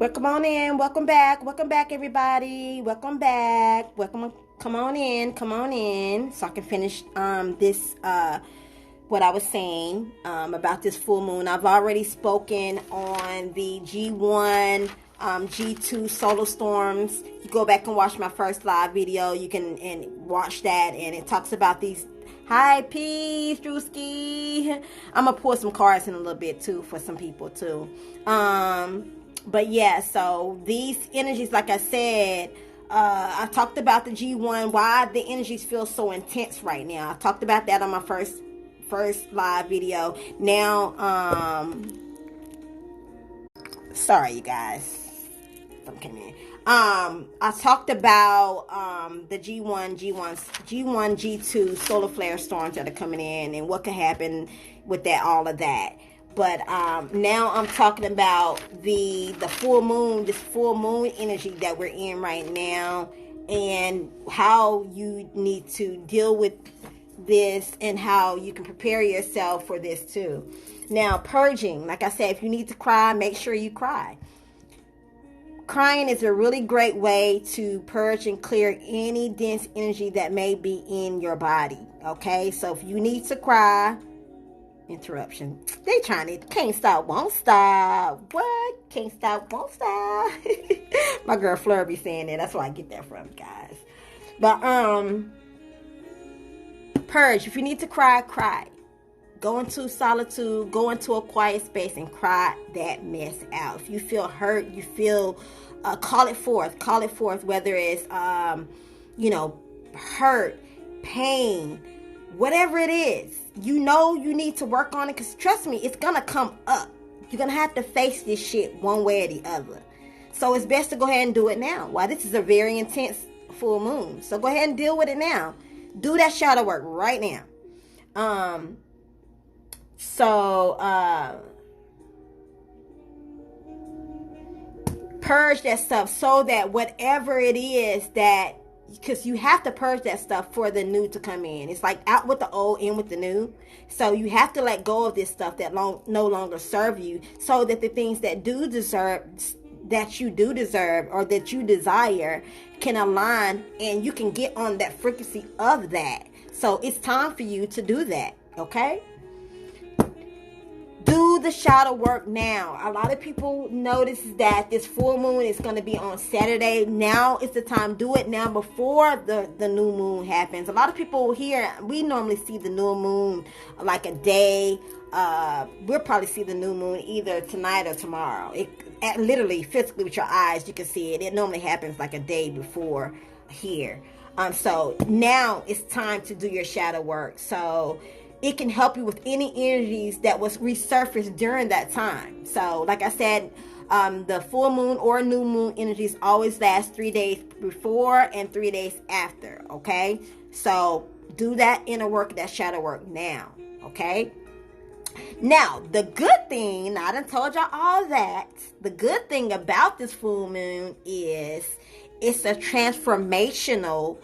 Welcome on in. Welcome back. Welcome back, everybody. Welcome back. Welcome. Come on in. Come on in. So I can finish this what I was saying about this full moon. I've already spoken on the G1, G2 solar storms. You go back and watch my first live video. You can watch that, and it talks about these. Hi, peace, Drewski. I'm gonna pour some cards in a little bit too for some people too. But yeah, so these energies, like I said, I talked about the G1, why the energies feel so intense right now. I talked about that on my first live video. Now, sorry you guys, something came in. I talked about the G1, G2 solar flare storms that are coming in and what could happen with that, all of that. But now I'm talking about the full moon, this full moon energy that we're in right now, and how you need to deal with this and how you can prepare yourself for this too. Now, purging, like I said, if you need to cry, make sure you cry. Crying is a really great way to purge and clear any dense energy that may be in your body. Okay, so if you need to cry, interruption. They trying to can't stop, won't stop. What? Can't stop, won't stop. My girl Fleur be saying that. That's where I get that from, guys. But purge. If you need to cry, cry. Go into solitude. Go into a quiet space and cry that mess out. If you feel hurt, you feel call it forth. Call it forth. Whether it's hurt, pain, whatever it is, you need to work on it, because trust me, it's gonna come up. You're gonna have to face this shit one way or the other. So it's best to go ahead and do it now. Why? This is a very intense full moon. So go ahead and deal with it now. Do that shadow work right now. Purge that stuff so that whatever it is that, because you have to purge that stuff for the new to come in. It's like out with the old, in with the new. So you have to let go of this stuff that no longer serve you, so that the things that you do deserve or that you desire can align, and you can get on that frequency of that. So it's time for you to do that. Okay? Do the shadow work now. A lot of people notice that this full moon is going to be on Saturday. Now is the time. Do it now before the new moon happens. A lot of people here, we normally see the new moon like a day. We'll probably see the new moon either tonight or tomorrow. Literally, physically with your eyes, you can see it. It normally happens like a day before here. So now it's time to do your shadow work. So it can help you with any energies that was resurfaced during that time. So, like I said, the full moon or new moon energies always last 3 days before and 3 days after, okay? So, do that inner work, that shadow work now, okay? Now, the good thing, I done told y'all all that, the good thing about this full moon is it's a transformational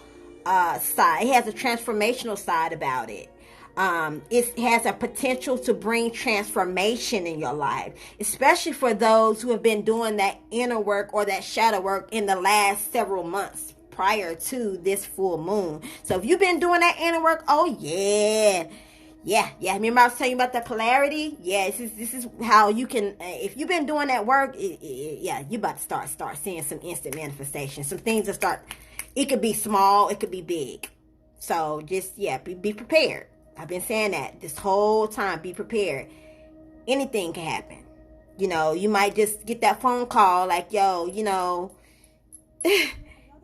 side. It has a transformational side about it. It has a potential to bring transformation in your life, especially for those who have been doing that inner work or that shadow work in the last several months prior to this full moon. So if you've been doing that inner work, oh yeah. Remember I was telling you about the polarity? Yeah, this is how you can, if you've been doing that work, you about to start seeing some instant manifestation. Some things that start, it could be small, it could be big. So just, be prepared. I've been saying that this whole time. Be prepared. Anything can happen. You might just get that phone call like, yo,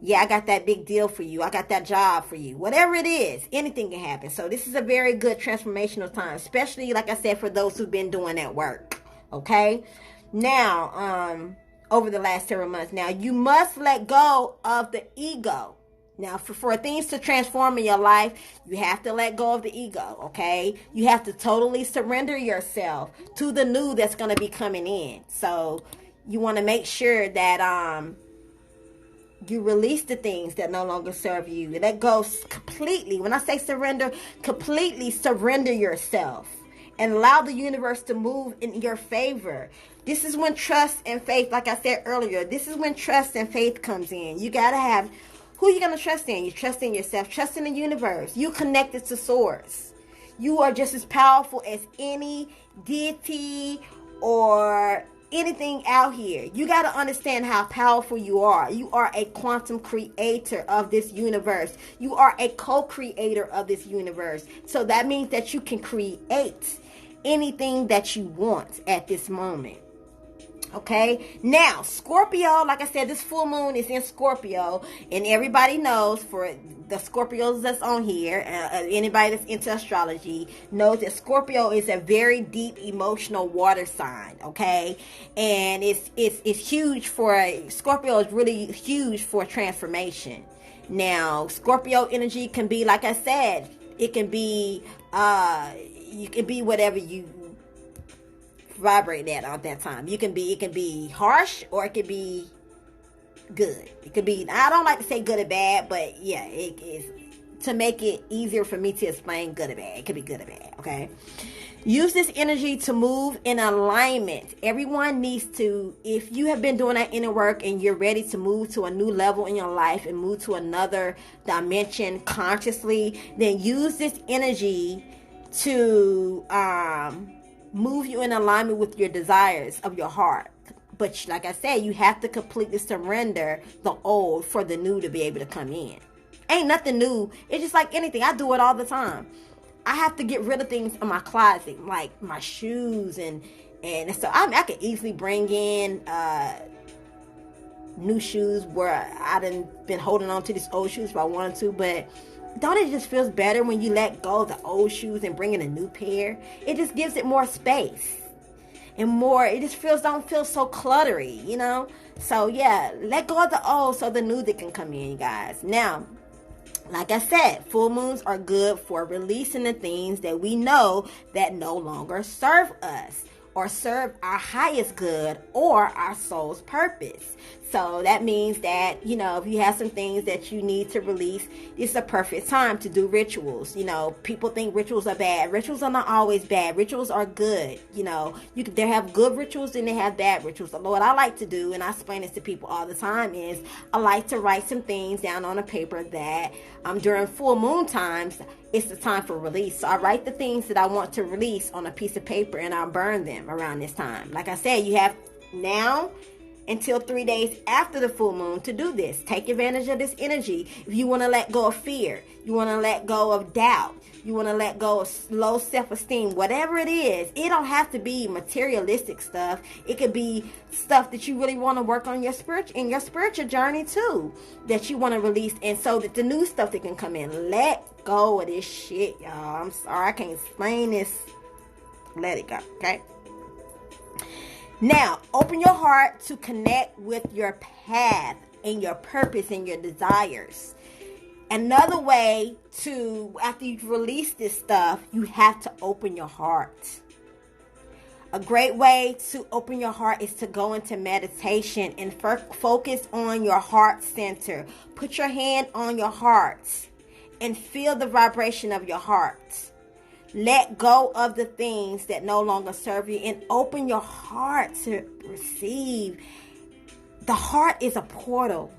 yeah, I got that big deal for you. I got that job for you. Whatever it is, anything can happen. So this is a very good transformational time, especially, like I said, for those who've been doing that work. Okay? Now, over the last several months, now you must let go of the ego. Now, for things to transform in your life, you have to let go of the ego, okay? You have to totally surrender yourself to the new that's going to be coming in. So, you want to make sure that you release the things that no longer serve you. Let go completely. When I say surrender, completely surrender yourself and allow the universe to move in your favor. This is when trust and faith, like I said earlier, this is when trust and faith comes in. You got to have, who you going to trust in? You trust in yourself, trust in the universe. You connected to source. You are just as powerful as any deity or anything out here. You got to understand how powerful you are. You are a quantum creator of this universe. You are a co-creator of this universe. So that means that you can create anything that you want at this moment. Okay, now Scorpio, like I said, this full moon is in Scorpio, and everybody knows, for the Scorpios that's on here, anybody that's into astrology knows that Scorpio is a very deep emotional water sign. Okay, and it's huge for Scorpio is really huge for transformation. Now Scorpio energy can be, like I said, it can be you can be whatever you vibrate at that time. It can be harsh, or it could be good. It could be, I don't like to say good or bad, but yeah, it is, to make it easier for me to explain, good or bad. It could be good or bad. Okay, use this energy to move in alignment. Everyone needs to, if you have been doing that inner work and you're ready to move to a new level in your life and move to another dimension consciously, then use this energy to move you in alignment with your desires of your heart. But like I said, you have to completely surrender the old for the new to be able to come in. Ain't nothing new. It's just like anything. I do it all the time. I have to get rid of things in my closet, like my shoes and so I could easily bring in new shoes where I done been holding on to these old shoes if I wanted to, but don't it just feels better when you let go of the old shoes and bring in a new pair? It just gives it more space and more, it just don't feel so cluttery, you know? So yeah, let go of the old so the new that can come in, you guys. Now, like I said, full moons are good for releasing the things that we know that no longer serve us or serve our highest good or our soul's purpose. So that means that, you know, if you have some things that you need to release, it's a perfect time to do rituals. You know, people think rituals are bad. Rituals are not always bad. Rituals are good. You know, they have good rituals and they have bad rituals. So what I like to do, and I explain this to people all the time, is I like to write some things down on a paper that during full moon times, it's the time for release. So I write the things that I want to release on a piece of paper and I burn them around this time. Like I said, you have now until 3 days after the full moon to do this. Take advantage of this energy. If you want to let go of fear, you want to let go of doubt, you want to let go of low self-esteem, whatever it is, it don't have to be materialistic stuff. It could be stuff that you really want to work on your spiritual journey too, that you want to release, and so that the new stuff that can come in. Let go of this shit, y'all. I'm sorry, I can't explain this. Let it go, okay? Now, open your heart to connect with your path and your purpose and your desires. Another way to, after you've released this stuff, you have to open your heart. A great way to open your heart is to go into meditation and focus on your heart center. Put your hand on your heart and feel the vibration of your heart. Let go of the things that no longer serve you and open your heart to receive. The heart is a portal.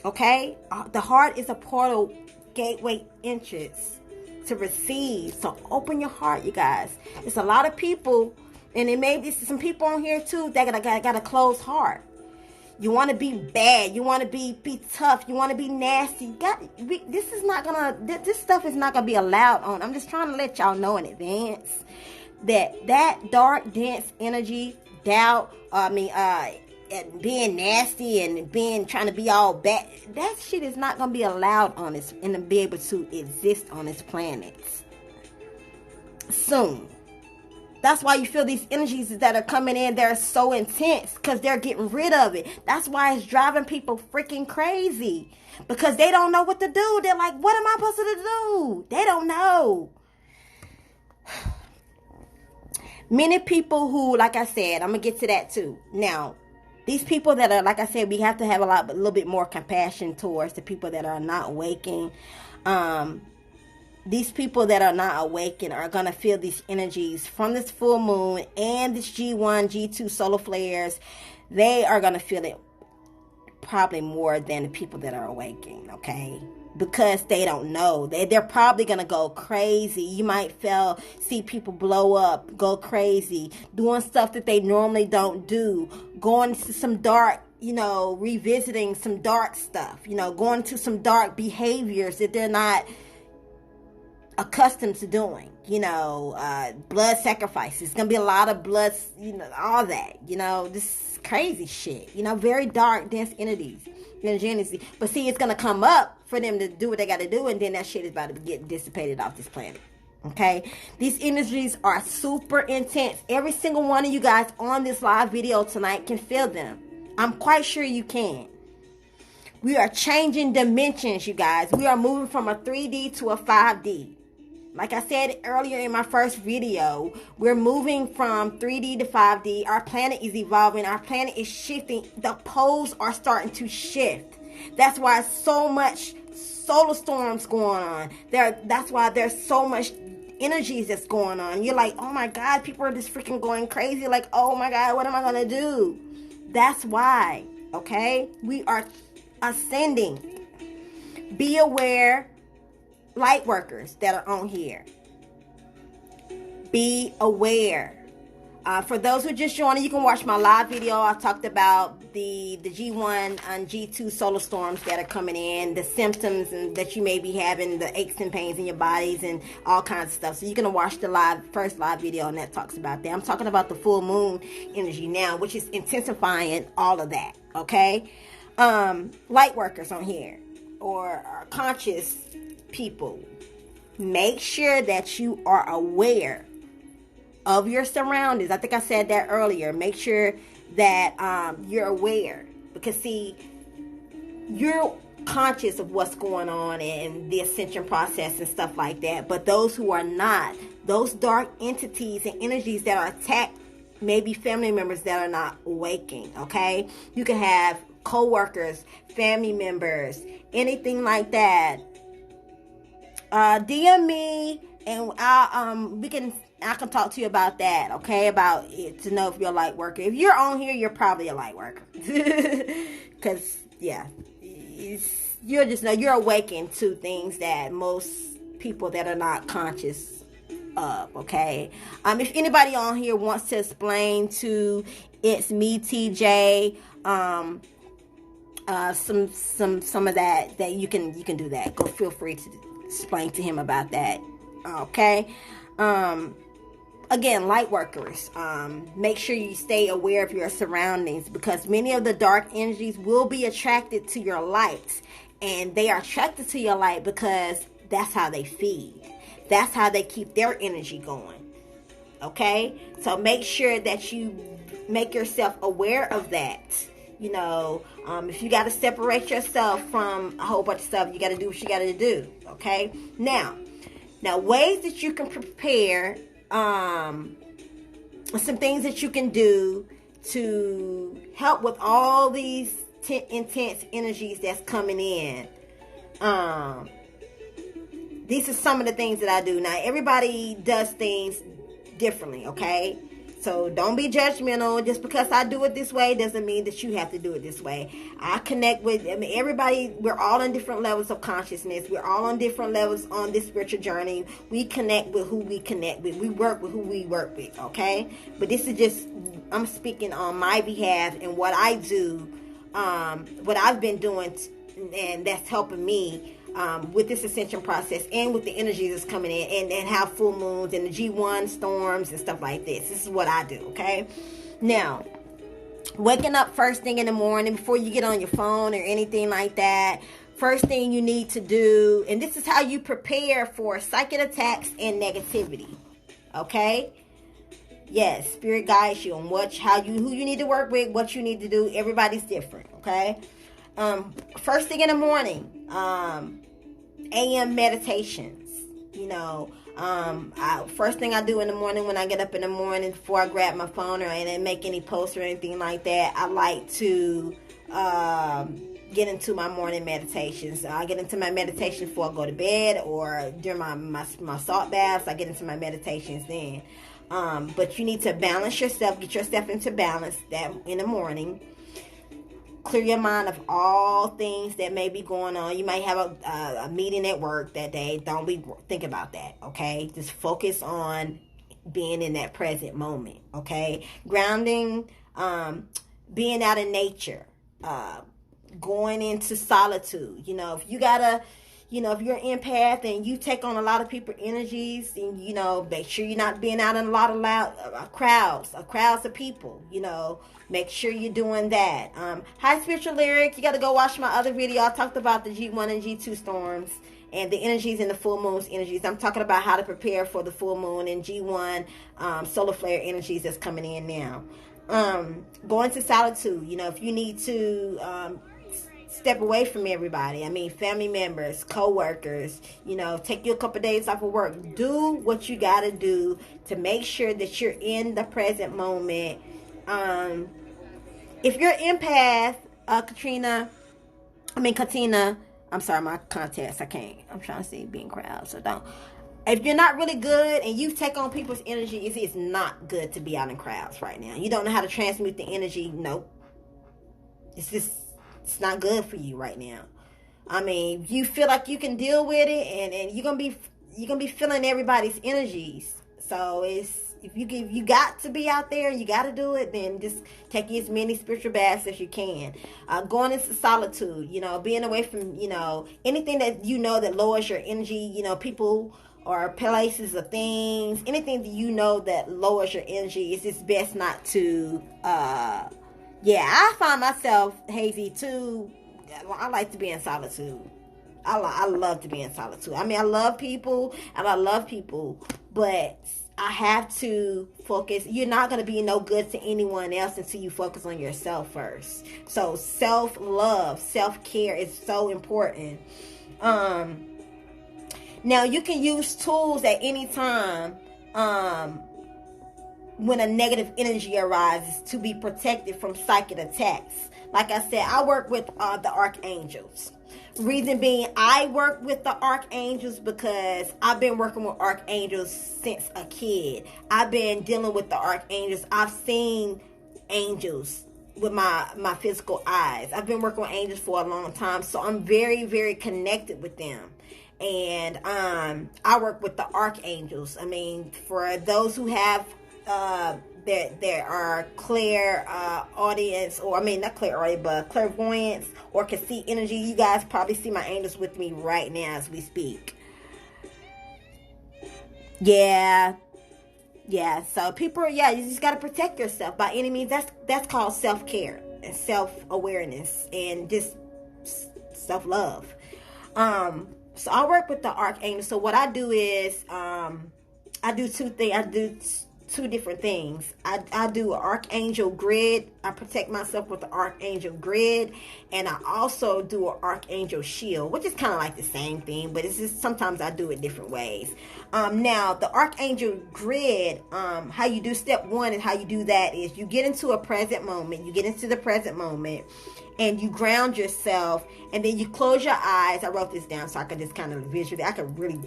Okay? The heart is a portal, gateway entrance to receive. So open your heart, you guys. There's a lot of people, and it may be some people on here too that got a closed heart. You want to be bad. You want to be tough. You want to be nasty. This stuff is not gonna be allowed on. I'm just trying to let y'all know in advance that dark, dense energy, doubt. And being nasty and trying to be all bad. That shit is not gonna be allowed on this and to be able to exist on this planet soon. That's why you feel these energies that are coming in. They're so intense because they're getting rid of it. That's why it's driving people freaking crazy, because they don't know what to do. They're like, what am I supposed to do? They don't know. Many people who, like I said, I'm going to get to that too. Now, these people that are, like I said, we have to have a little bit more compassion towards the people that are not waking. these people that are not awakened are going to feel these energies from this full moon and this G1, G2 solar flares. They are going to feel it probably more than the people that are awakened, okay? Because they don't know. They're probably going to go crazy. You might see people blow up, go crazy, doing stuff that they normally don't do, going to some dark, revisiting some dark stuff, going to some dark behaviors that they're not accustomed to doing, blood sacrifices. It's going to be a lot of blood, all that, this crazy shit, very dark, dense energy. But see, it's going to come up for them to do what they got to do, and then that shit is about to get dissipated off this planet. Okay? These energies are super intense. Every single one of you guys on this live video tonight can feel them. I'm quite sure you can. We are changing dimensions, you guys. We are moving from a 3D to a 5D. Like I said earlier in my first video, we're moving from 3D to 5D. Our planet is evolving. Our planet is shifting. The poles are starting to shift. That's why so much solar storms going on. That's why there's so much energies that's going on. You're like, oh my God, people are just freaking going crazy. Like, oh my God, what am I going to do? That's why, okay? We are ascending. Be aware. Light workers that are on here, be aware. For those who just joined, you can watch my live video. I talked about the G1 and G2 solar storms that are coming in, the symptoms and that you may be having, the aches and pains in your bodies and all kinds of stuff. So you're going to watch the first live video, and that talks about that. I'm talking about the full moon energy now, which is intensifying all of that, okay? Light workers on here, or conscious people, make sure that you are aware of your surroundings. I think I said that earlier. Make sure that you're aware, because see, you're conscious of what's going on in the ascension process and stuff like that. But those who are not, those dark entities and energies that are attacked, maybe family members that are not awakening, okay? You can have co-workers, family members, anything like that. DM me, and I can talk to you about that, okay? About it, to know if you're a light worker. If you're on here, you're probably a light worker. Because, yeah, you'll just know you're awakened to things that most people that are not conscious of, okay? If anybody on here wants to explain to It's Me TJ, some of that you can do that. Go, feel free to explain to him about that, okay? Again, light workers, make sure you stay aware of your surroundings, because many of the dark energies will be attracted to your light, and they are attracted to your light because that's how they feed. That's how they keep their energy going, okay? So make sure that you make yourself aware of that. If you got to separate yourself from a whole bunch of stuff, you got to do what you got to do, okay? Now ways that you can prepare, some things that you can do to help with all these intense energies that's coming in. These are some of the things that I do. Now, everybody does things differently, okay? So don't be judgmental. Just because I do it this way doesn't mean that you have to do it this way. I connect with, everybody, we're all on different levels of consciousness. We're all on different levels on this spiritual journey. We connect with who we connect with. We work with who we work with, okay? But this is just, I'm speaking on my behalf and what I do, what I've been doing, and that's helping me with this ascension process and with the energy that's coming in, and how full moons and the G1 storms and stuff like this. This is what I do, okay? Now, waking up first thing in the morning before you get on your phone or anything like that, first thing you need to do, and this is how you prepare for psychic attacks and negativity, okay? Yes, spirit guides you on who you need to work with, what you need to do. Everybody's different, okay? First thing in the morning, AM meditations. First thing I do in the morning when I get up in the morning, before I grab my phone and make any posts or anything like that, I like to get into my morning meditations. I get into my meditation before I go to bed, or during my salt baths. I get into my meditations then. But you need to balance yourself, get yourself into balance that in the morning. Clear your mind of all things that may be going on. You might have a meeting at work that day. Don't think about that, okay? Just focus on being in that present moment, okay? Grounding, being out in nature, going into solitude. You know, if you gotta, you know, if you're an empath and you take on a lot of people's energies, and, you know, make sure you're not being out in a lot of loud crowds of people, you know. Make sure you're doing that. Hi, Spiritual Lyric. You got to go watch my other video. I talked about the G1 and G2 storms and the energies in the full moon's energies. I'm talking about how to prepare for the full moon and G1 solar flare energies that's coming in now. Going to solitude. You know, if you need to step away from everybody. I mean, family members, co-workers, you know, take you a couple of days off of work. Do what you got to do to make sure that you're in the present moment. If you're an empath, Katina, I'm sorry, my contacts, I can't. I'm trying to see being crowd, so don't. If you're not really good and you take on people's energy, it's not good to be out in crowds right now. You don't know how to transmute the energy. Nope. It's not good for you right now. I mean, you feel like you can deal with it, and you're gonna be feeling everybody's energies. So if you got to be out there and you got to do it, then just take as many spiritual baths as you can. Going into solitude, you know, being away from, you know, anything that you know that lowers your energy, you know, people or places or things, anything that you know that lowers your energy, it's just best not to, I find myself, Hazy, too. I like to be in solitude. I love to be in solitude. I mean, I love people, but I have to focus. You're not going to be no good to anyone else until you focus on yourself first. So self-love, self-care is so important. Now, you can use tools at any time when a negative energy arises to be protected from psychic attacks. Like I said, I work with the archangels. Reason being, I work with the archangels because I've been working with archangels since a kid. I've been dealing with the archangels. I've seen angels with my physical eyes. I've been working with angels for a long time, so I'm very, very connected with them. And I work with the archangels. I mean, for those who have there are clear audience, or I mean not clear audience, but clairvoyance, or can see energy. You guys probably see my angels with me right now as we speak. Yeah. So people, you just gotta protect yourself by any means. That's called self-care and self-awareness and just self-love. So I work with the archangel. So what I do is I do two things. I do two different things. I do an archangel grid. I protect myself with the archangel grid, and I also do an archangel shield, which is kind of like the same thing, but it's just sometimes I do it different ways. Now the archangel grid, how you do step one and how you do that is you get into a present moment. You get into the present moment and you ground yourself, and then you close your eyes. I wrote this down so I could just kind of visually, I could really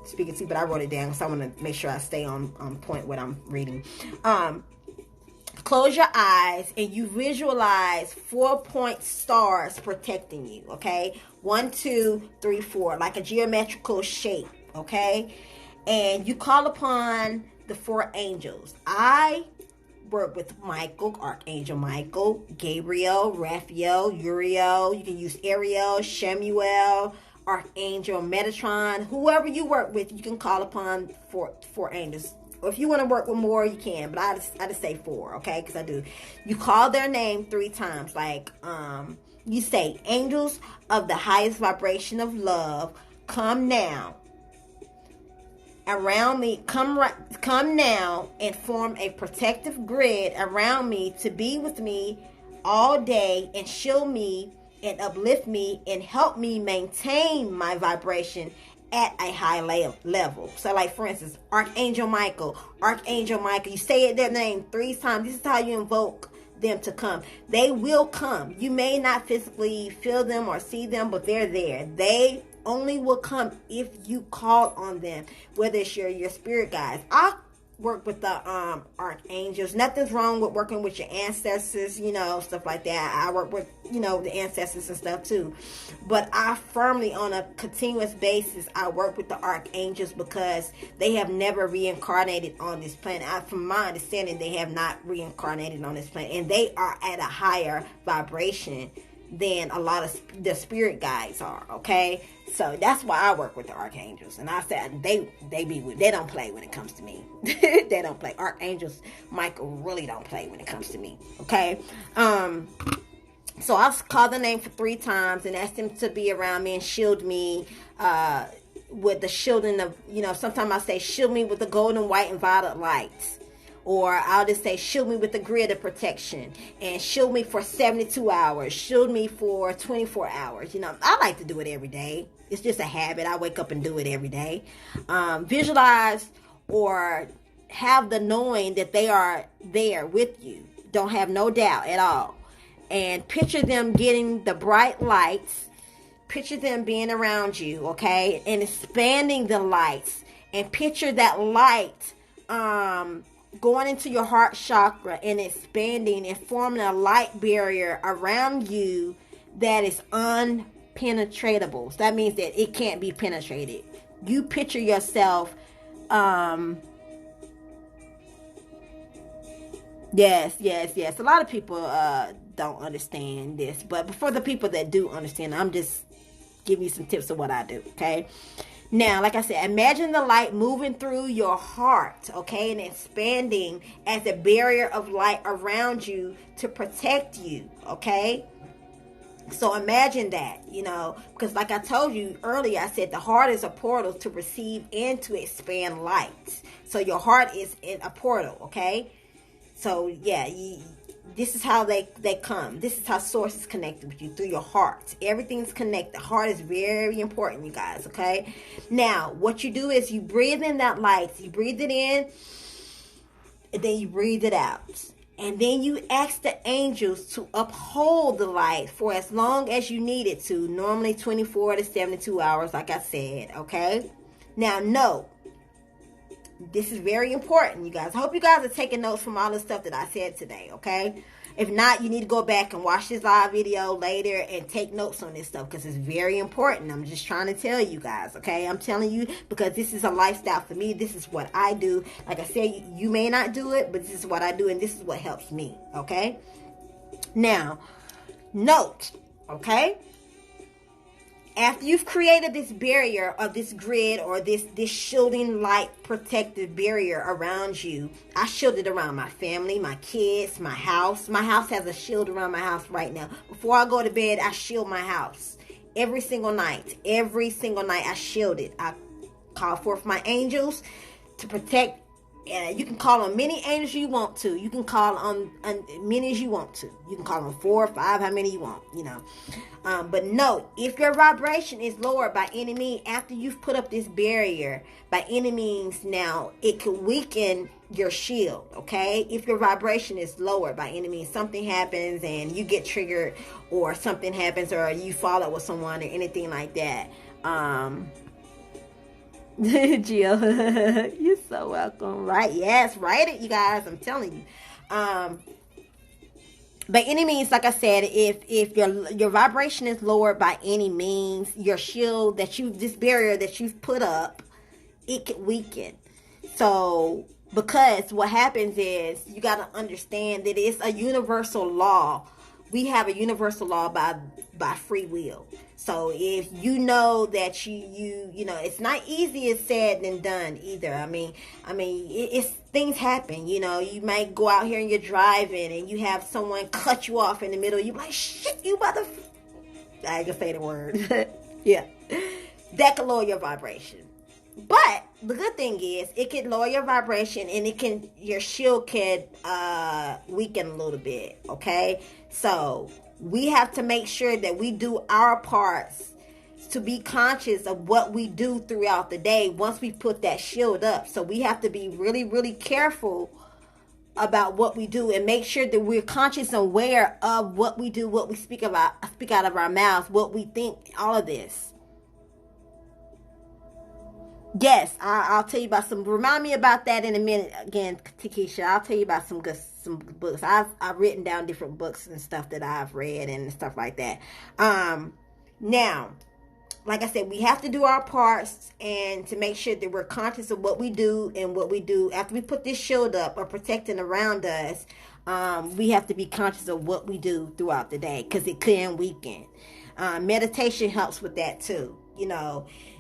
speaking to, but I wrote it down because I want to make sure I stay on point what I'm reading. Close your eyes and you visualize 4-point stars protecting you. Okay, 1, 2, 3, 4, like a geometrical shape. Okay, and you call upon the 4 angels. I work with Michael, Archangel Michael, Gabriel, Raphael, Uriel. You can use Ariel, Shemuel, Archangel Metatron. Whoever you work with, you can call upon four angels. Or if you want to work with more, you can. But I just say 4, okay? Because I do. You call their name 3 times. Like, you say, angels of the highest vibration of love, come now. Around me, come now and form a protective grid around me to be with me all day and shield me and uplift me and help me maintain my vibration at a high level. So like for instance, Archangel Michael, you say their name 3 times. This is how you invoke them to come. They will come. You may not physically feel them or see them, but they're there. They only will come if you call on them, whether it's your spirit guides. I work with the archangels. Nothing's wrong with working with your ancestors, stuff like that. I work with, the ancestors and stuff too. But I firmly, on a continuous basis, I work with the archangels because they have never reincarnated on this planet. From my understanding, they have not reincarnated on this planet. And they are at a higher vibration than a lot of the spirit guides are, okay? So that's why I work with the archangels. And I said they don't play when it comes to me. They don't play. Archangels, Michael, really don't play when it comes to me, okay? So I've called the name for 3 times and asked them to be around me and shield me with the shielding of, sometimes I say shield me with the golden, white, and violet lights. Or I'll just say, shield me with the grid of protection. And shield me for 72 hours. Shield me for 24 hours. I like to do it every day. It's just a habit. I wake up and do it every day. Visualize or have the knowing that they are there with you. Don't have no doubt at all. And picture them getting the bright lights. Picture them being around you, okay? And expanding the lights. And picture that light going into your heart chakra and expanding and forming a light barrier around you that is unpenetratable. So that means that it can't be penetrated. You picture yourself, yes. A lot of people don't understand this, but for the people that do understand, I'm just giving you some tips of what I do, okay? Now, like I said, imagine the light moving through your heart, okay, and expanding as a barrier of light around you to protect you, okay? So imagine that, because like I told you earlier, I said the heart is a portal to receive and to expand light. So your heart is in a portal, okay? So, yeah, this is how they come. This is how source is connected with you, through your heart. Everything's connected. The heart is very important, you guys, okay? Now, what you do is you breathe in that light. You breathe it in, and then you breathe it out. And then you ask the angels to uphold the light for as long as you need it to. Normally 24 to 72 hours, like I said, okay? Now, note, this is very important, you guys. I hope you guys are taking notes from all the stuff that I said today, okay? If not, you need to go back and watch this live video later and take notes on this stuff because it's very important. I'm just trying to tell you guys, okay? I'm telling you because this is a lifestyle for me. This is what I do. Like I said, you may not do it, but this is what I do, and this is what helps me, okay? Now, note, okay? After you've created this barrier or this grid or this shielding light protective barrier around you, I shield it around my family, my kids, my house. My house has a shield around my house right now. Before I go to bed, I shield my house. Every single night I shield it. I call forth my angels to protect. You can call on many angels you want to. You can call on many as you want to. You can call on 4 or 5, how many you want, But note, if your vibration is lowered by any means, after you've put up this barrier, by any means now, it could weaken your shield, okay? If your vibration is lowered by any means, something happens and you get triggered, or something happens, or you fall out with someone or anything like that. Jill, you're so welcome. Right? Yes, write it, you guys. I'm telling you. By any means, like I said, if your vibration is lowered by any means, your shield this barrier that you've put up, it could weaken. So, because what happens is you got to understand that it's a universal law. We have a universal law by free will. So if you know that you it's not easier said than done either. I mean, it's things happen. You might go out here and you're driving and you have someone cut you off in the middle. You like, shit, you mother. I can say the word. Yeah, that can lower your vibration. But the good thing is, it can lower your vibration and your shield can weaken a little bit. Okay, so we have to make sure that we do our parts to be conscious of what we do throughout the day once we put that shield up. So we have to be really, really careful about what we do, and make sure that we're conscious and aware of what we do, what we speak out of our mouths, what we think, all of this. Yes, I'll tell you about some. Remind me about that in a minute. Again, Takesha, I'll tell you about some books. I've written down different books and stuff that I've read and stuff like that. Now, like I said, we have to do our parts and to make sure that we're conscious of what we do and what we do after we put this shield up or protecting around us. We have to be conscious of what we do throughout the day, because it can weaken. Meditation helps with that too.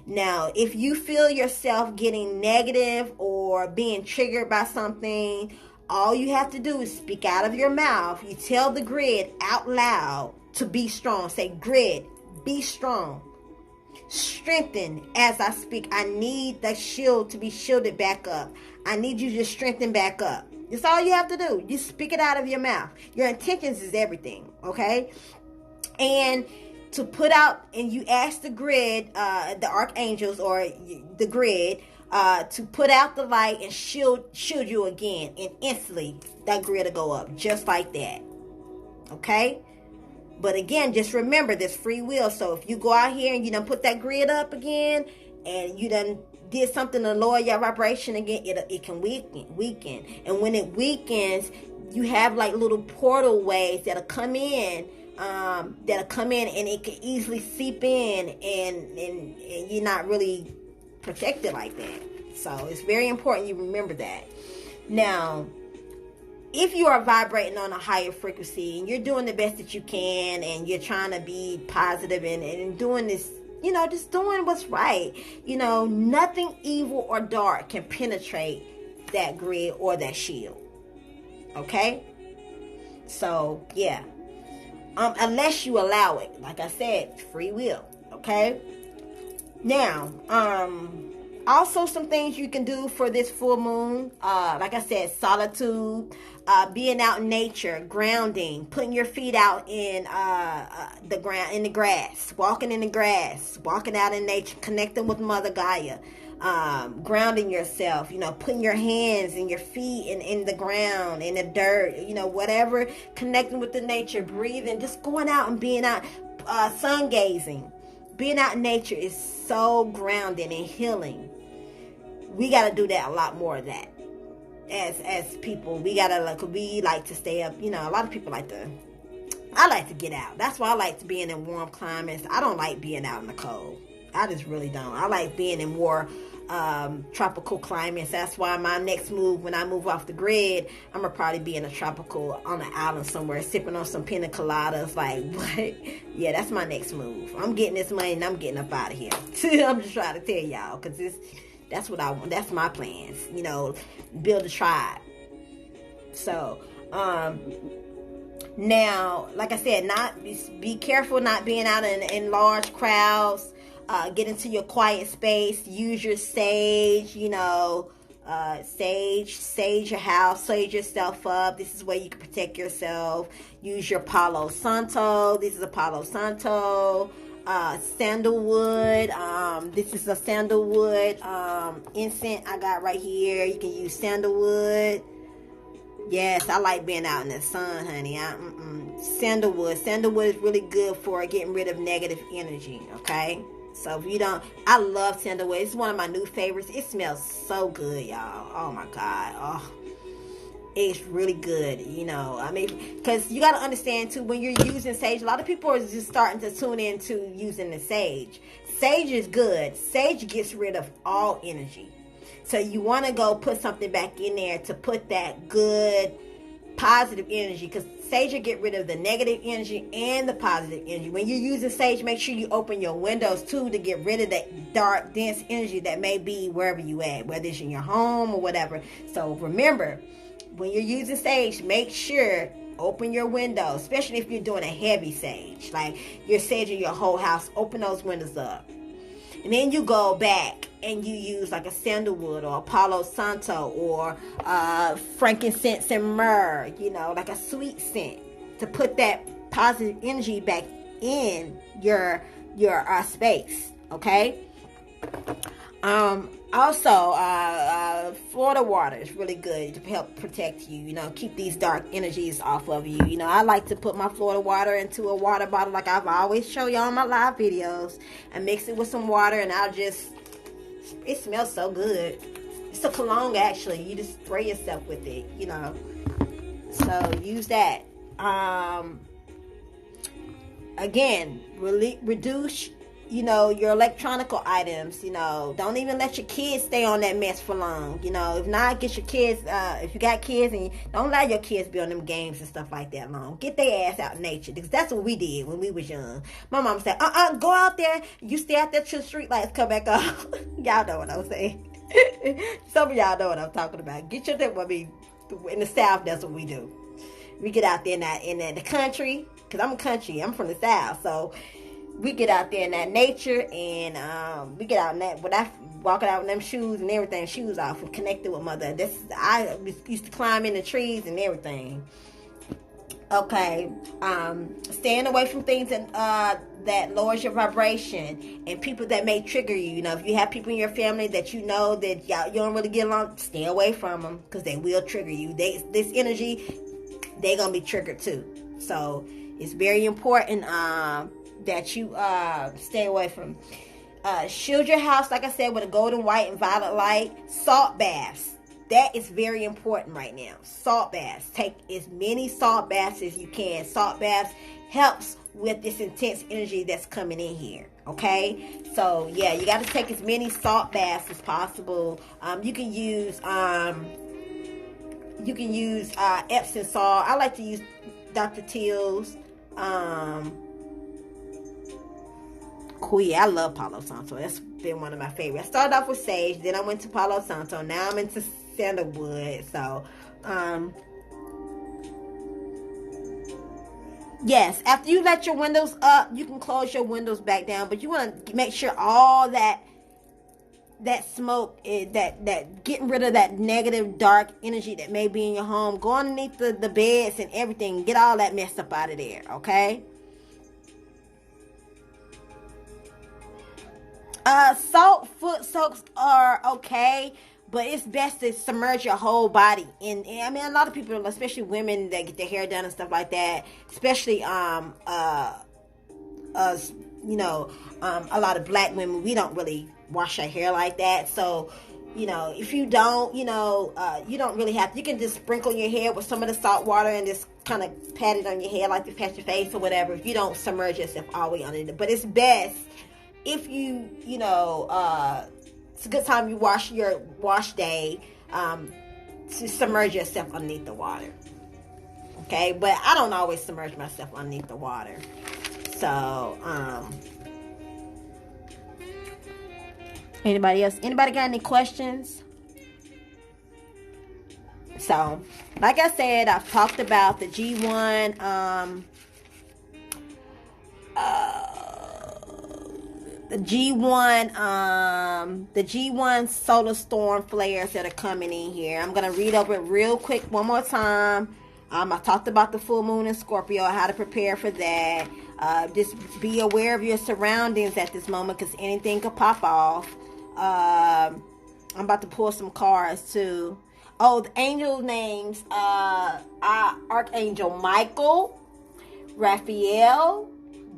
Now, if you feel yourself getting negative or being triggered by something, all you have to do is speak out of your mouth. You tell the grid out loud to be strong. Say, grid, be strong. Strengthen as I speak. I need the shield to be shielded back up. I need you to strengthen back up. That's all you have to do. You speak it out of your mouth. Your intentions is everything, okay? And to put out, and you ask the grid, the archangels or the grid, to put out the light and shield you again, and instantly that grid will go up just like that. Okay? But again, just remember this free will. So if you go out here and you done put that grid up again, and you done did something to lower your vibration again, it can weaken. And when it weakens, you have like little portal waves that'll come in. And it can easily seep in, and you're not really protected like that. So it's very important you remember that. Now, if you are vibrating on a higher frequency and you're doing the best that you can, and you're trying to be positive and doing this, just doing what's right, nothing evil or dark can penetrate that grid or that shield. Okay? So, yeah. Unless you allow it. Like I said, free will. Okay? Now, also some things you can do for this full moon. Like I said, solitude, being out in nature, grounding, putting your feet out in the ground, in the grass, walking in the grass, walking out in nature, connecting with Mother Gaia. Grounding yourself, putting your hands and your feet in the ground, in the dirt, whatever, connecting with the nature, breathing, just going out and being out, sun gazing. Being out in nature is so grounding and healing. We got to do that, a lot more of that. As people, we like to stay up, a lot of people I like to get out. That's why I like to be in warm climates. I don't like being out in the cold. I just really don't. I like being in more tropical climates. That's why my next move, when I move off the grid, I'm gonna probably be in a tropical, on an island somewhere, sipping on some pina coladas. Like, what? Yeah, that's my next move. I'm getting this money and I'm getting up out of here. I'm just trying to tell y'all, because that's what I want. That's my plans. Build a tribe. So, now, like I said, be careful not being out in large crowds. Get into your quiet space. Use your sage, sage your house, sage yourself up. This is where you can protect yourself. Use your Palo Santo. This is a Palo Santo. Sandalwood. This is a sandalwood incense I got right here. You can use sandalwood. Yes, I like being out in the sun, honey. Sandalwood is really good for getting rid of negative energy. Okay. So if you don't, I love sandalwood. It's one of my new favorites. It smells so good, y'all. Oh my God. Oh, it's really good, because you got to understand too, when you're using sage, a lot of people are just starting to tune into using the sage. Sage is good. Sage gets rid of all energy. So you want to go put something back in there to put that good, positive energy, because sage will get rid of the negative energy and the positive energy. When you're using sage, make sure you open your windows too to get rid of that dark, dense energy that may be wherever you at, whether it's in your home or whatever. So remember, when you're using sage, make sure open your windows, especially if you're doing a heavy sage, like you're saging your whole house. Open those windows up. And then you go back and you use like a sandalwood or a Palo Santo or frankincense and myrrh, like a sweet scent, to put that positive energy back in your space. Okay. Also, Florida water is really good to help protect you. You know, keep these dark energies off of you. You know, I like to put my Florida water into a water bottle, like I've always show y'all in my live videos, and mix it with some water, and I'll just. It smells so good. It's a cologne, actually. You just spray yourself with it. You know, so use that. Again, really reduce, you know, your electronical items. You know, don't even let your kids stay on that mess for long. You know, if not, get your kids, if you got kids, and don't allow your kids to be on them games and stuff like that long. Get their ass out in nature, because that's what we did when we was young. My mom said, go out there, you stay out there till the street lights come back on. Y'all know what I'm saying. Some of y'all know what I'm talking about. Get your thing. I mean, in the South, that's what we do. We get out there in the country, because I'm a country. I'm from the South, so we get out there in that nature, and we get out in that. But I walking out with them shoes and everything, shoes off, and connected with mother. I used to climb in the trees and everything. Okay, staying away from things that lowers your vibration, and people that may trigger you. You know, if you have people in your family that you know that you don't really get along, stay away from them, because they will trigger you. This energy, they're gonna be triggered too. So it's very important that you stay away from. Shield your house, like I said, with a golden, white, and violet light. Salt baths. That is very important right now. Salt baths. Take as many salt baths as you can. Salt baths helps with this intense energy that's coming in here. Okay? So, yeah, you got to take as many salt baths as possible. You can use Epsom salt. I like to use Dr. Teal's. Cool, yeah, I love Palo Santo. That's been one of my favorites. I started off with sage, then I went to Palo Santo. Now I'm into sandalwood. So, yes, after you let your windows up, you can close your windows back down. But you want to make sure all that smoke, that getting rid of that negative, dark energy that may be in your home. Go underneath the beds and everything. Get all that mess up out of there, okay? Salt foot soaks are okay, but it's best to submerge your whole body in. I mean, a lot of people, especially women that get their hair done and stuff like that, especially us, you know, a lot of black women, we don't really wash our hair like that. So, you know, if you don't, you know, you don't really have to. You can just sprinkle your hair with some of the salt water and just kind of pat it on your hair like you pat your face or whatever. If you don't submerge yourself all the way under it, but it's best if you know, it's a good time you wash your wash day to submerge yourself underneath the water. Okay, but I don't always submerge myself underneath the water. So, anybody else? Anybody got any questions? So, like I said, I've talked about the G1, the G1 solar storm flares that are coming in here. I'm gonna read over it real quick one more time. I talked about the full moon in Scorpio, how to prepare for that. Just be aware of your surroundings at this moment, because anything could pop off. I'm about to pull some cards too. Oh, the angel names: Archangel Michael, Raphael,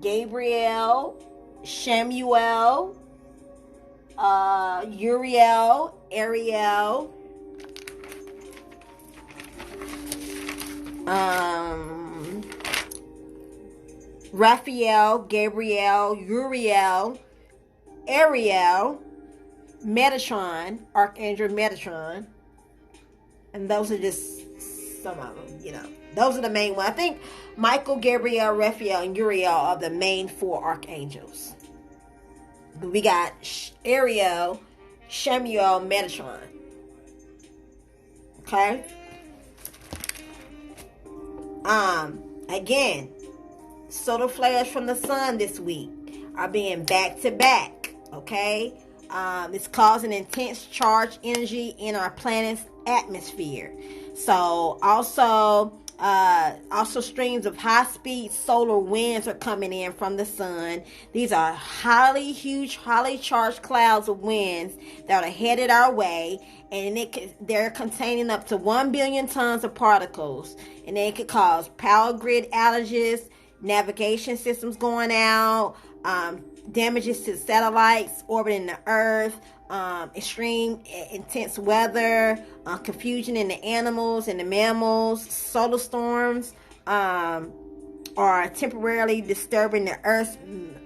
Gabriel, Shemuel, Uriel, Ariel, Raphael, Gabriel, Uriel, Ariel, Metatron, Archangel Metatron, and those are just some of them, you know. Those are the main ones. I think Michael, Gabriel, Raphael, and Uriel are the main 4 archangels. But we got Ariel, Shemuel, Metatron. Okay? Again, solar flares from the sun this week are being back to back. Okay? It's causing intense charged energy in our planet's atmosphere. So, also, Also, streams of high-speed solar winds are coming in from the sun. These are huge, highly charged clouds of winds that are headed our way, and they're containing up to 1 billion tons of particles, and it could cause power grid outages, navigation systems going out, damages to satellites orbiting the Earth, extreme intense weather, confusion in the animals and the mammals. Solar storms are temporarily disturbing the Earth's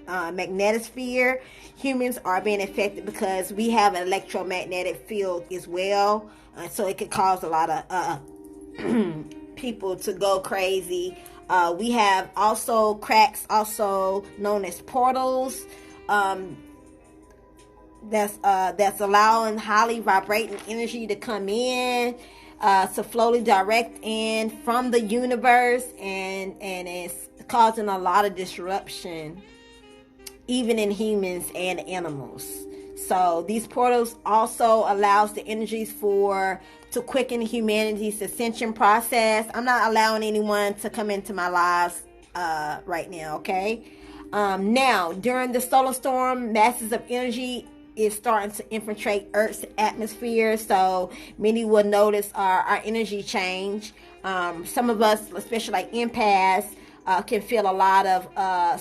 magnetosphere. Humans are being affected because we have an electromagnetic field as well, so it could cause a lot of people to go crazy. We have also cracks, also known as portals. That's allowing highly vibrating energy to come in, to slowly direct in from the universe, and it's causing a lot of disruption, even in humans and animals. So these portals also allows the energies to quicken humanity's ascension process. I'm not allowing anyone to come into my lives right now, okay? Now, during the solar storm, masses of energy is starting to infiltrate Earth's atmosphere, so many will notice our energy change. Some of us, especially like empaths, can feel a lot of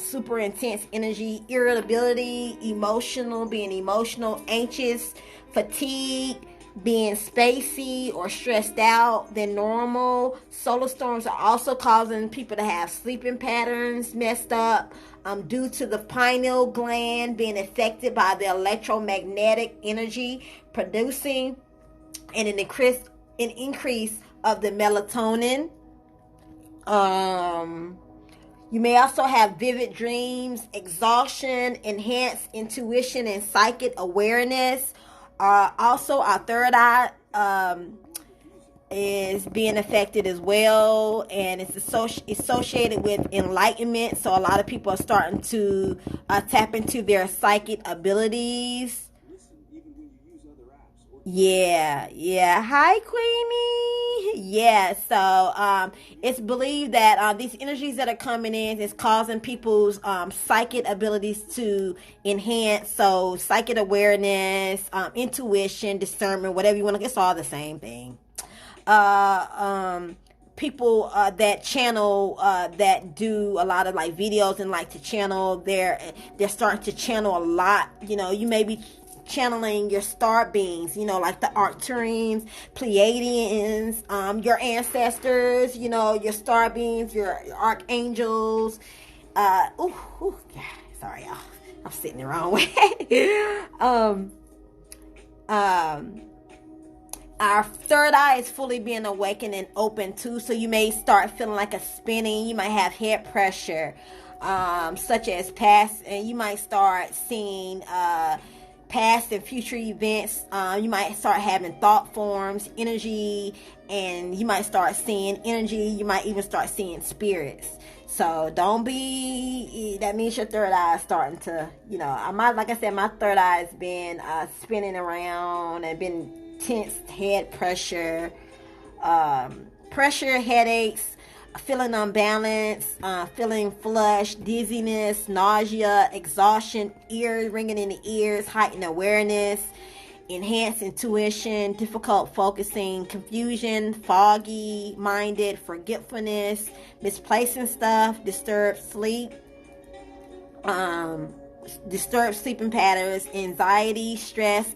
super intense energy, irritability, being emotional, anxious, fatigue, being spacey or stressed out than normal. Solar storms are also causing people to have sleeping patterns messed up, due to the pineal gland being affected by the electromagnetic energy producing and an increase of the melatonin. You may also have vivid dreams, exhaustion, enhanced intuition, and psychic awareness. Also, our third eye is being affected as well, and it's associated with enlightenment. So a lot of people are starting to tap into their psychic abilities. Yeah. Hi, Queenie. Yeah, so it's believed that these energies that are coming in is causing people's psychic abilities to enhance. So psychic awareness, intuition, discernment, whatever you want to. It's all the same thing. People that channel, that do a lot of like videos and like to channel, they're starting to channel a lot. You may be channeling your star beings, like the Arcturians, Pleiadians, your ancestors, your star beings, your archangels. Sorry, y'all. I'm sitting the wrong way. Our third eye is fully being awakened and open too, so you may start feeling like a spinning. You might have head pressure, such as and you might start seeing past and future events. You might start having thought forms, energy, and you might start seeing energy. You might even start seeing spirits. So that means your third eye is starting to, like I said, my third eye has been spinning around and been tense, head pressure, headaches, feeling unbalanced, feeling flushed, dizziness, nausea, exhaustion, ear ringing in the ears, heightened awareness, enhanced intuition, difficult focusing, confusion, foggy minded, forgetfulness, misplacing stuff, disturbed sleep, disturbed sleeping patterns, anxiety, stress,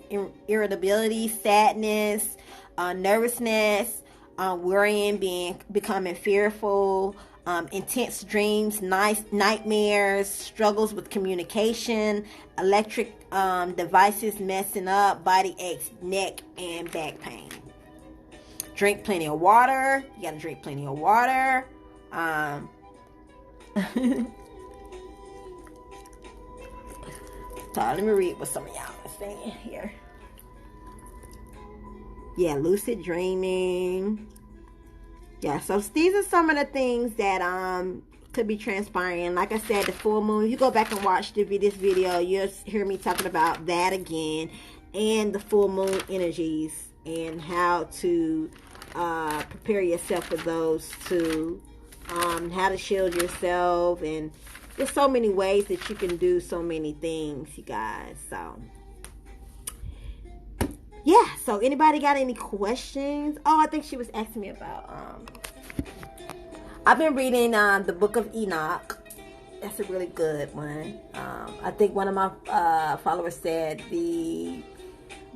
irritability, sadness, nervousness, worrying, becoming fearful, intense dreams, nightmares, struggles with communication, electric devices messing up, body aches, neck and back pain. Drink plenty of water. You gotta drink plenty of water. So let me read what some of y'all are saying here. Yeah, lucid dreaming. Yeah, so these are some of the things that could be transpiring. Like I said, the full moon. If you go back and watch this video, you'll hear me talking about that again, and the full moon energies and how to prepare yourself for those two. How to shield yourself, and there's so many ways that you can do so many things, you guys. So yeah, so anybody got any questions? Oh, I think she was asking me about I've been reading the book of Enoch. That's a really good one. I think one of my followers said the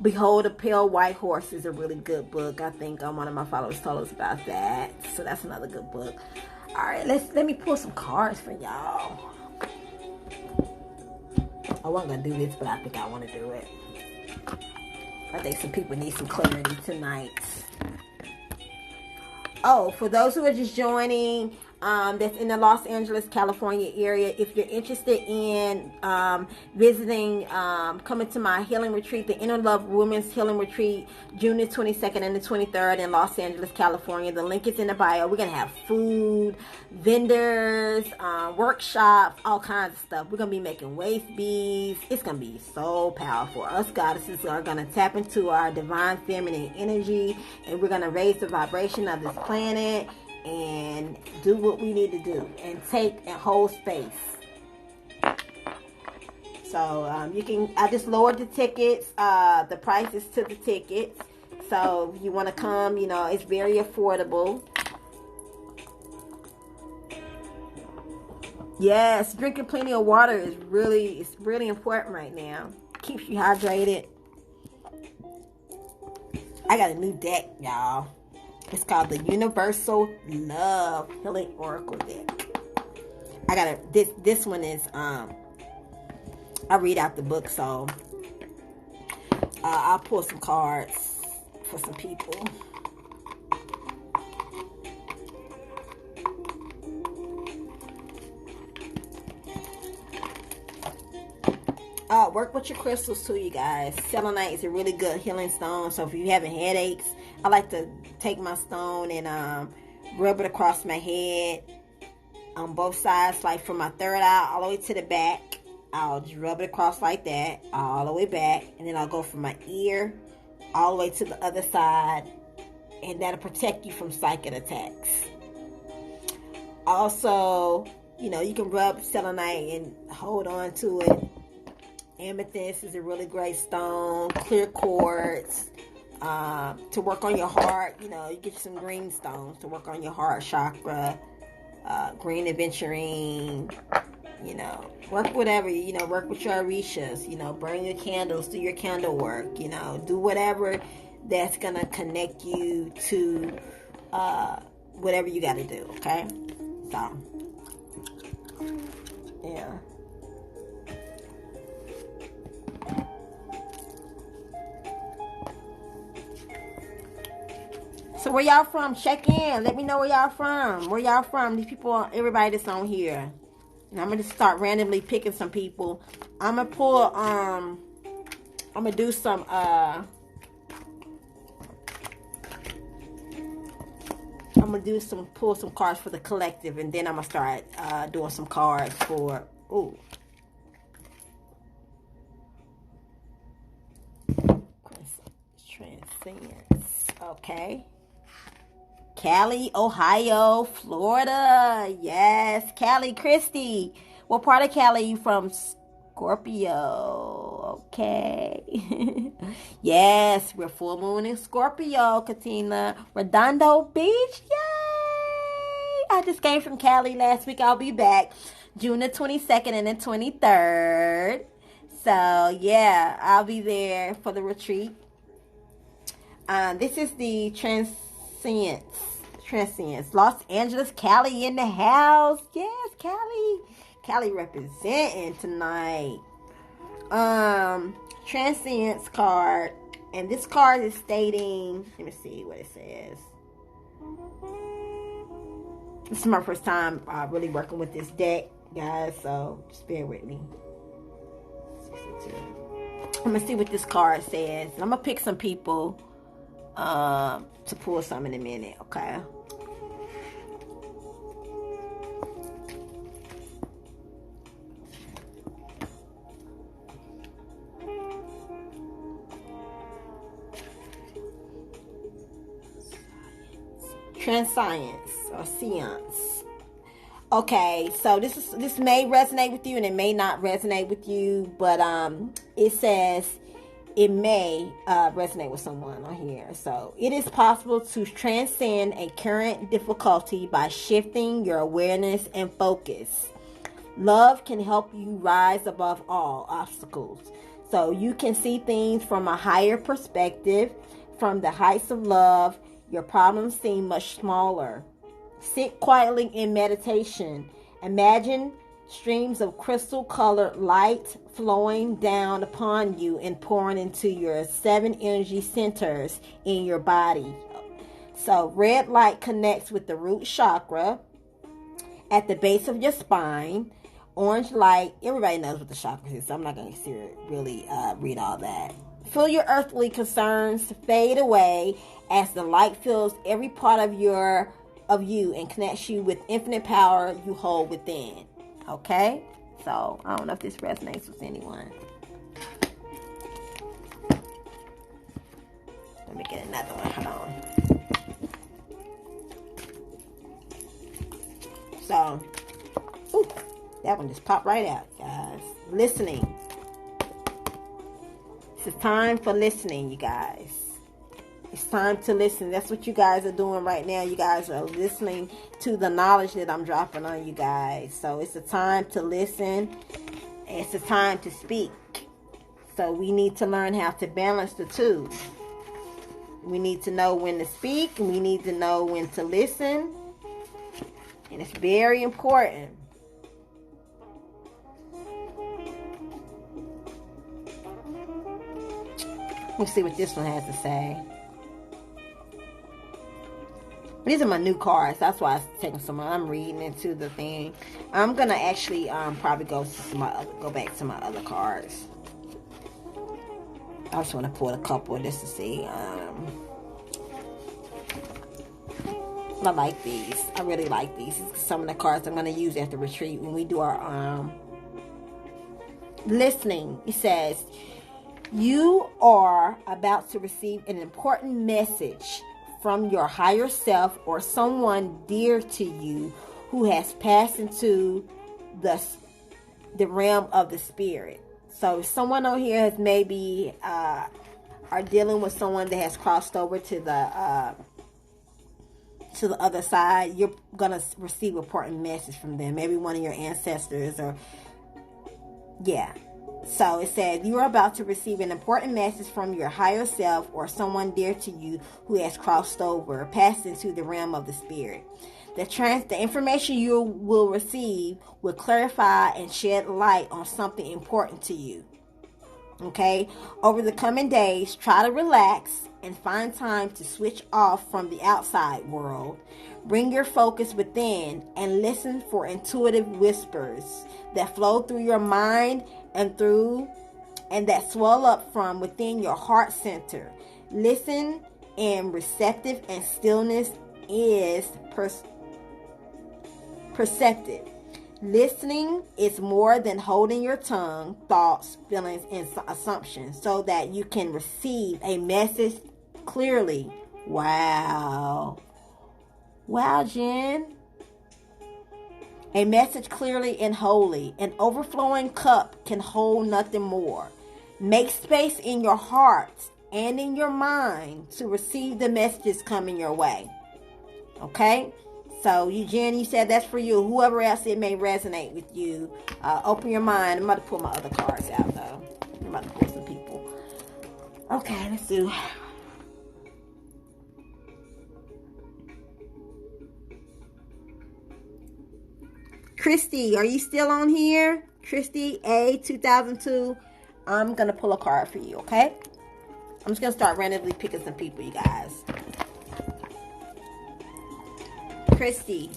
Behold a Pale White Horse is a really good book. I think one of my followers told us about that. So that's another good book. All right, let me pull some cards for y'all. I wasn't gonna do this, but I think I want to do it. I think some people need some clarity tonight. Oh, for those who are just joining, that's in the Los Angeles, California area, if you're interested in visiting, coming to my healing retreat, the Inner Love Women's Healing Retreat, June the 22nd and the 23rd in Los Angeles, California. The link is in the bio. We're going to have food, vendors, workshops, all kinds of stuff. We're going to be making waist beads. It's going to be so powerful. Us goddesses are going to tap into our divine feminine energy, and we're going to raise the vibration of this planet and do what we need to do and take and hold space. So you can, I just lowered the tickets, the prices to the tickets. So if you want to come, you know, it's very affordable. Yes, drinking plenty of water is really important right now. Keeps you hydrated. I got a new deck, y'all. It's called the Universal Love Healing Oracle deck. I got this one is I read out the book, so I'll pull some cards for some people. Work with your crystals too, you guys. Selenite is a really good healing stone. So if you're having headaches, I like to take my stone and rub it across my head on both sides, like from my third eye all the way to the back. I'll just rub it across like that, all the way back, and then I'll go from my ear all the way to the other side, and that'll protect you from psychic attacks. Also, you know, you can rub selenite and hold on to it. Amethyst is a really great stone. Clear quartz to work on your heart. You know, you get some green stones to work on your heart chakra. Green aventurine. You know, work whatever. You know, work with your orishas. You know, burn your candles, do your candle work. You know, do whatever that's gonna connect you to whatever you got to do. Okay, so yeah. So where y'all from? Check in. Let me know where y'all from. Where y'all from? These people, everybody that's on here. And I'm gonna start randomly picking some people. I'm gonna pull. I'm gonna do some. I'm gonna pull some cards for the collective, and then I'm gonna start doing some cards for. Ooh. Transcendence. Okay. Cali, Ohio, Florida. Yes, Cali, Christy. What part of Cali are you from? Scorpio. Okay. Yes, we're full moon in Scorpio, Katina. Redondo Beach. Yay! I just came from Cali last week. I'll be back June the 22nd and the 23rd. So, yeah, I'll be there for the retreat. This is the Transcendence. Los Angeles, Cali in the house. Yes, Cali. Cali representing tonight. Transcendence card. And this card is stating, let me see what it says. This is my first time really working with this deck, guys, so just bear with me. I'm going to see what this card says. I'm going to pick some people to pull some in a minute, okay? Transcience or seance. Okay, so this may resonate with you and it may not resonate with you, but it says it may resonate with someone on here. So it is possible to transcend a current difficulty by shifting your awareness and focus. Love can help you rise above all obstacles. So you can see things from a higher perspective. From the heights of love, your problems seem much smaller. Sit quietly in meditation. Imagine streams of crystal colored light flowing down upon you and pouring into your 7 energy centers in your body. So red light connects with the root chakra at the base of your spine. Orange light, everybody knows what the chakra is, so I'm not going to really read all that. Feel your earthly concerns fade away as the light fills every part of you and connects you with infinite power you hold within. Okay? So, I don't know if this resonates with anyone. Let me get another one. Hold on. So, that one just popped right out, guys. Listening. It's time for listening, you guys. It's time to listen. That's what you guys are doing right now. You guys are listening to the knowledge that I'm dropping on you guys. So it's a time to listen. It's a time to speak. So we need to learn how to balance the two. We need to know when to speak, and we need to know when to listen. And it's very important. Let's see what this one has to say. These are my new cards. That's why it's taking so much. I'm reading into the thing. I'm gonna actually probably go back to my other cards. I just want to pull a couple just to see. I like these. I really like these. These are some of the cards I'm gonna use at the retreat when we do our listening. It says, you are about to receive an important message from your higher self or someone dear to you who has passed into the realm of the spirit. So someone on here has maybe are dealing with someone that has crossed over to the other side. You're gonna receive an important message from them. Maybe one of your ancestors or So it says, you are about to receive an important message from your higher self or someone dear to you who has crossed over, passed into the realm of the spirit. The information you will receive will clarify and shed light on something important to you. Okay? Over the coming days, try to relax and find time to switch off from the outside world. Bring your focus within and listen for intuitive whispers that flow through your mind and that swell up from within your heart center. Listen and receptive and stillness is perceptive. Listening is more than holding your tongue, thoughts, feelings, and assumptions so that you can receive a message clearly. Wow, Jen. A message clearly and wholly. An overflowing cup can hold nothing more. Make space in your heart and in your mind to receive the messages coming your way. Okay? So, Jen, you said that's for you. Whoever else it may resonate with you. Open your mind. I'm about to pull my other cards out, though. I'm about to pull some people. Okay, let's do... Christy, are you still on here? Christy A 2002. I'm going to pull a card for you, okay? I'm just going to start randomly picking some people, you guys. Christy,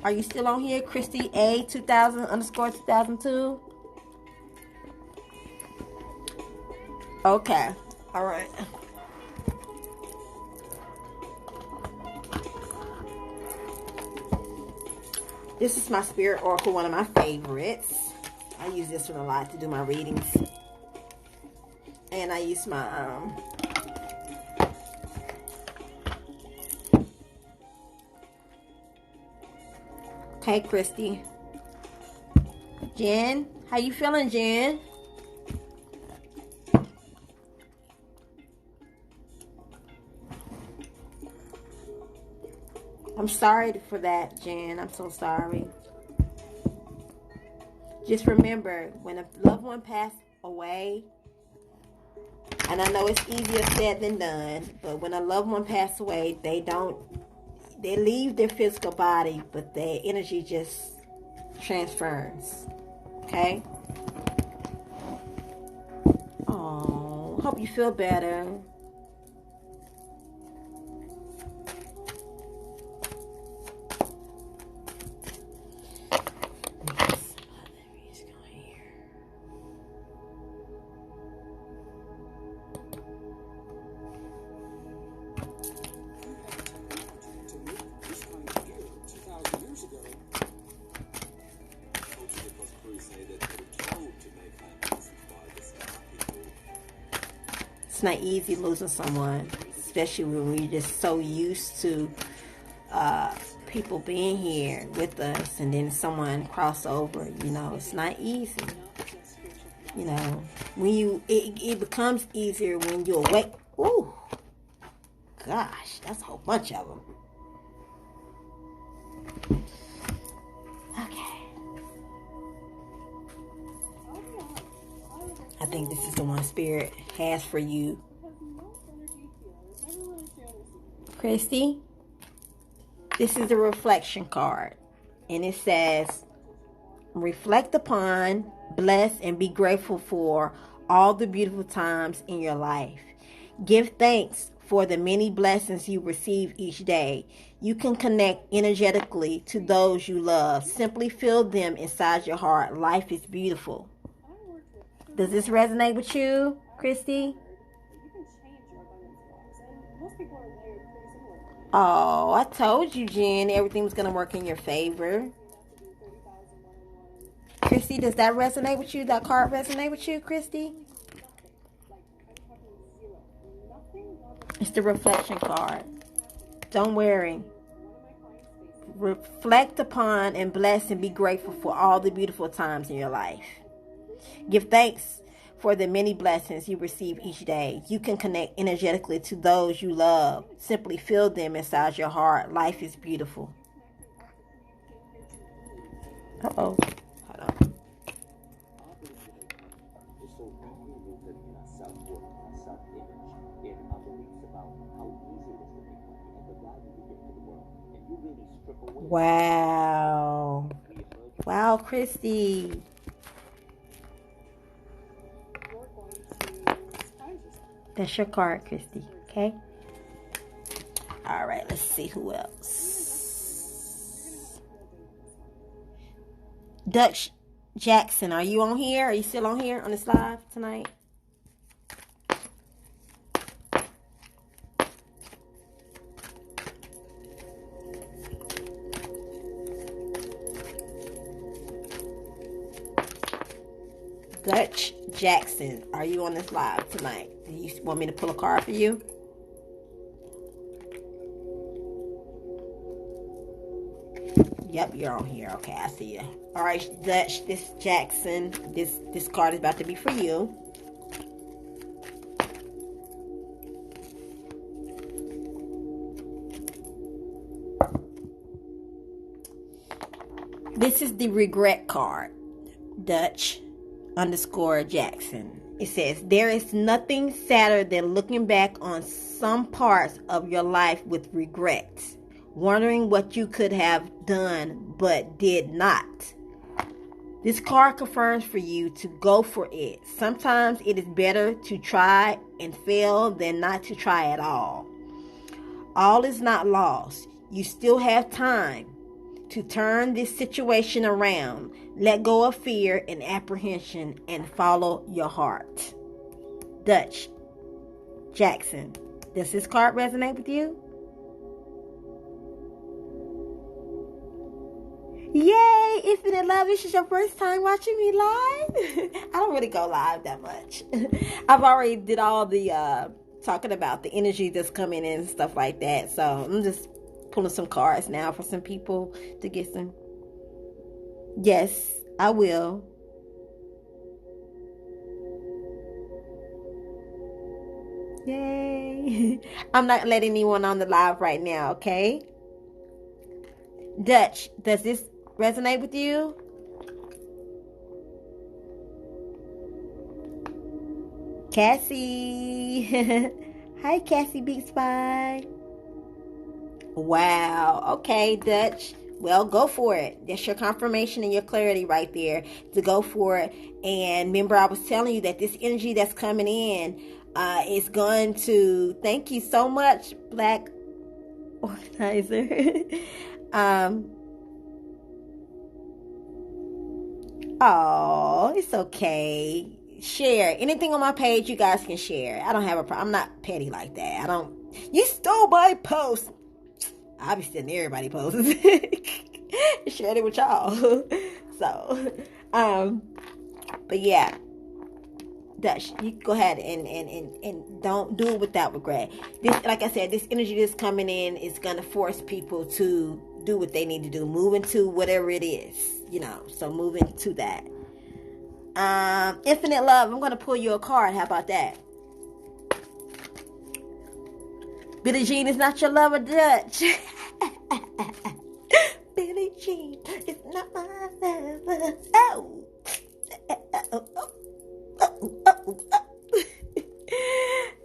are you still on here? Christy A 2000_2002. Okay. All right. This is my Spirit Oracle, one of my favorites. I use this one a lot to do my readings. And I use my Okay, Christy. Jen, how you feeling, Jen? I'm sorry for that, Jen. I'm so sorry. Just remember, when a loved one passes away, and I know it's easier said than done, but when a loved one passes away, they leave their physical body, but their energy just transfers. Okay? Oh, hope you feel better. It's not easy losing someone, especially when we're just so used to people being here with us, and then someone cross over. It's not easy. When it becomes easier when you're awake. Ooh, gosh, that's a whole bunch of them. Okay. I think this is the one Spirit has for you. Christy, this is a reflection card. And it says, reflect upon, bless, and be grateful for all the beautiful times in your life. Give thanks for the many blessings you receive each day. You can connect energetically to those you love. Simply feel them inside your heart. Life is beautiful. Does this resonate with you, Christy? Oh, I told you, Jen, everything was going to work in your favor. Christy, does that resonate with you? That card resonate with you, Christy? It's the reflection card. Don't worry. Reflect upon and bless and be grateful for all the beautiful times in your life. Give thanks for the many blessings you receive each day. You can connect energetically to those you love. Simply feel them inside your heart. Life is beautiful. Uh-oh. Hold on. Wow. Wow, Christy. That's your card, Christy. Okay? All right, let's see who else. Dutch Jackson, are you on here? Are you still on here on this live tonight? Dutch Jackson, are you on this live tonight? Do you want me to pull a card for you? Yep, you're on here. Okay, I see you. All right, Dutch, this Jackson, this card is about to be for you. This is the regret card, Dutch _ Jackson. It says, there is nothing sadder than looking back on some parts of your life with regret, wondering what you could have done but did not. This card confirms for you to go for it. Sometimes it is better to try and fail than not to try at all. All is not lost. You still have time to turn this situation around. Let go of fear and apprehension and follow your heart. Dutch Jackson. Does this card resonate with you? Yay! Infinite Love, this is your first time watching me live? I don't really go live that much. I've already did all the talking about the energy that's coming in and stuff like that. So I'm just pulling some cards now for some people to get some Yes, I will. Yay. I'm not letting anyone on the live right now, okay? Dutch, does this resonate with you? Cassie. Hi, Cassie Big Spy. Wow. Okay, Dutch. Well, go for it. That's your confirmation and your clarity right there to go for it. And remember, I was telling you that this energy that's coming in is going to. Thank you so much, Black Organizer. um. Oh, it's okay. Share anything on my page. You guys can share. I don't have a problem. I'm not petty like that. I don't. You stole my post. I'll be sending everybody posts. Shared it with y'all. So, but yeah, Dutch, you go ahead and don't do it without regret. This, like I said, this energy that's coming in is gonna force people to do what they need to do, move into whatever it is, So move into that. Infinite love. I'm gonna pull you a card. How about that? Billie Jean is not your lover, Dutch. Billie Jean is not my lover. Oh.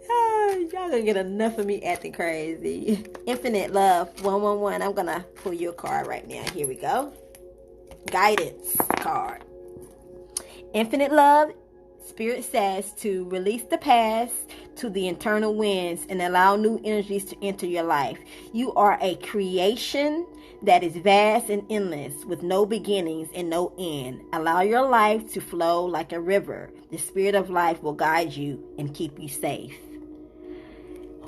Oh, y'all gonna get enough of me acting crazy. Infinite love, 111. I'm gonna pull you a card right now. Here we go. Guidance card. Infinite love. Spirit says to release the past to the internal winds and allow new energies to enter your life. You are a creation that is vast and endless with no beginnings and no end. Allow your life to flow like a river. The spirit of life will guide you and keep you safe.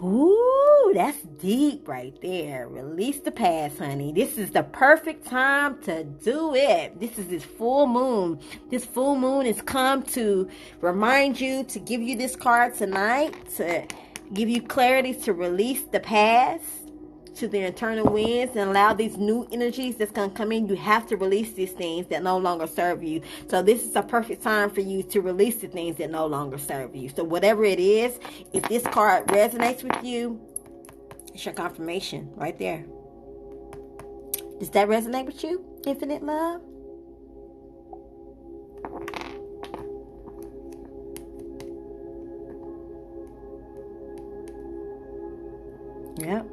Ooh, that's deep right there. Release the past, honey. This is the perfect time to do it. This is this full moon. This full moon has come to remind you, to give you this card tonight, to give you clarity to release the past to the internal winds and allow these new energies that's going to come in. You have to release these things that no longer serve you. So this is a perfect time for you to release the things that no longer serve you. So whatever it is, if this card resonates with you, it's your confirmation right there. Does that resonate with you? Infinite love? Yep.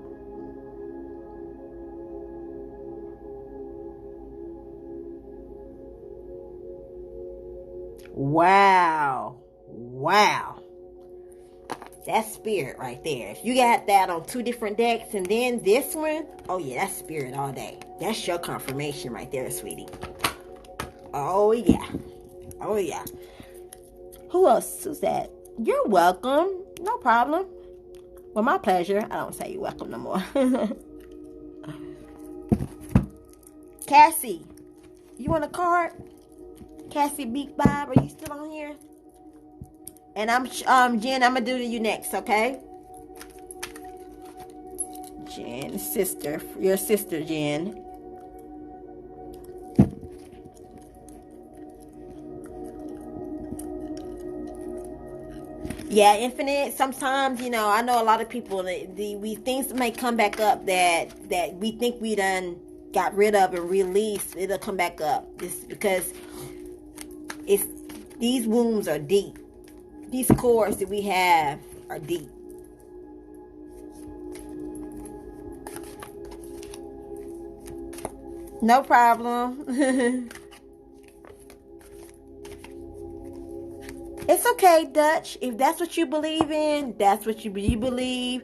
Wow. That's spirit right there. If you got that on two different decks and then this one, oh yeah, that's spirit all day. That's your confirmation right there, sweetie. Oh yeah. Who else? Who's that? You're welcome. No problem. Well, my pleasure. I don't say you're welcome no more. Cassie, you want a card? Cassie Big Bob, are you still on here? And I'm Jen, I'm gonna do to you next, okay? Jen, sister, your sister, Jen. Yeah, infinite. Sometimes, I know a lot of people. We things may come back up that we think we done got rid of and released. It'll come back up. It's because these wounds are deep. These cords that we have are deep. No problem. It's okay, Dutch. If that's what you believe in, that's what you believe.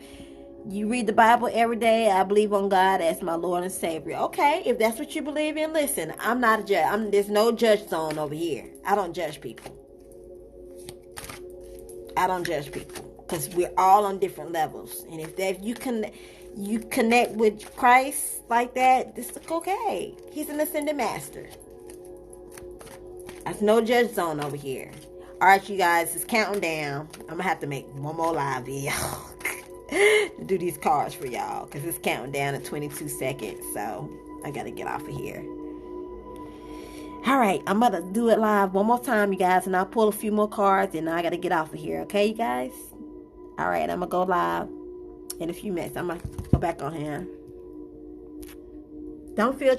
You read the Bible every day. I believe on God as my Lord and Savior. Okay, if that's what you believe in, listen. I'm not a judge. There's no judge zone over here. I don't judge people. Because we're all on different levels. And if you connect with Christ like that, this is okay. He's an ascended master. There's no judge zone over here. All right, you guys, it's counting down. I'm going to have to make one more live video to do these cards for y'all because it's counting down to 22 seconds. So I got to get off of here. All right, I'm about to do it live one more time, you guys, and I'll pull a few more cards, and I got to get off of here. Okay, you guys? All right, I'm going to go live in a few minutes. I'm going to go back on here. Don't feel